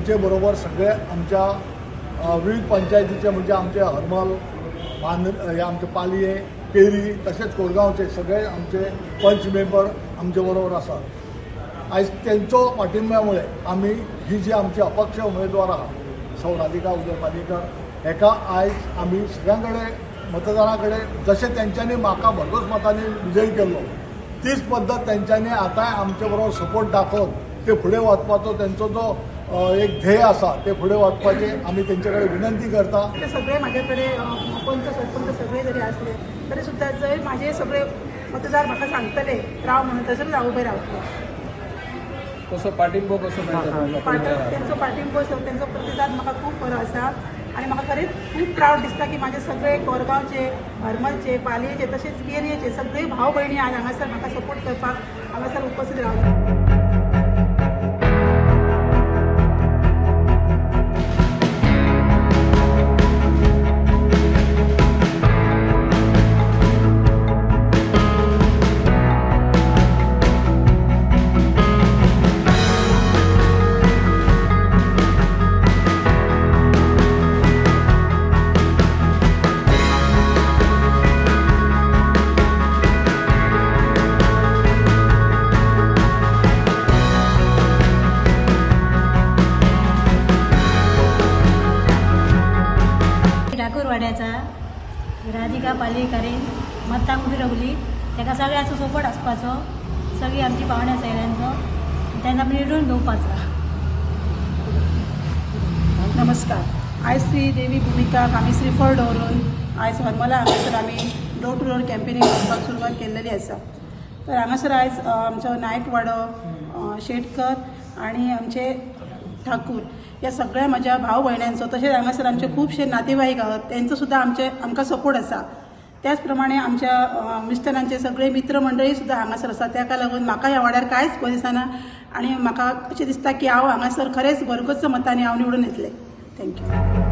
आमचे बरोबर सगळे आमच्या विविध पंचायतीचे म्हणजे आमचे हरमल हे आमचे पालये केरी तसेच कोरगांवचे सगळे आमचे पंच मेंबर आमचे बरोबर आसात। आयज त्यांचो पाठिंब्यामुळे आम्ही ही जी आमची अपक्ष उमेदवार आहा सौ राधिका उदय पालयेकर हेका आयज आम्ही सगळ्यांकडे मतदारांकडे जसे त्यांच्यानी म्हाका भरघोस मतांनी विजयी केलो तीच पद्धत त्यांच्यानी आतांय आमचे बरोबर सपोर्ट दाखोवन ते फुडें वचपाचो त्यांचो जो एक ध्येय आसा ते फुडें वचपाचे आम्ही त्यांच्याकडे विनंती करता। ते सगळे माझ्याकडे पंच सरपंच सगळे जरी असले तरी सुद्धा जर माझे सगळे मतदार म्हाका सांगतले राव म्हणून थंयसर हांव उबे रावतले। कसो पाठिंबो कसो त्यांचो पाठिंबो त्यांचो प्रतिसाद म्हाका खूब बरो आसा आणि म्हाका खरेंच खूब प्राऊड दिसता की माझे सगळे कोरगांवचे हरमलचे पालयेचे तसेच केरयेचे सगळे भाव भयणी आज हांगासर म्हाका सपोर्ट करपाक हांगासर उपस्थित रावले। ठाकूरवाड्याचा राधिका पालयेकरीन मतांक उबी रावली ताका सगळ्यांचो सपोर्ट आसपाचो सगळी आमची पावण्या सयऱ्यांचो तांकां निवडून घेवपाचो। नमस्कार। आयज श्री देवी भुमिकाक आमी श्रीफळ दवरून आयज हरमला हांगासर आमी डोर टू डोर कॅम्पेनींग करपाक सुरवात केल्लेली आसा। तर हांगासर आयज आमचो नायकवाडो शेटकर आनी आमचे ठाकूर या सगळ्या म्हज्या भाव भयण्यांचो तशेंच हांगासर आमचे खुबशे नातेवाईक आहात त्यांचो सुद्धा आमकां सपोर्ट आसा। त्याच प्रमाणे आमच्या मिस्टरांचे सगळे मित्र मंडळी सुद्धा हांगासर आसा ताका लागून म्हाका ह्या वाड्यार कांयच भंय दिसना आनी म्हाका अशें दिसता की हांव हांगासर खरेंच भरगच्च मतांनी हांव निवडून येतलें। थँक्यू।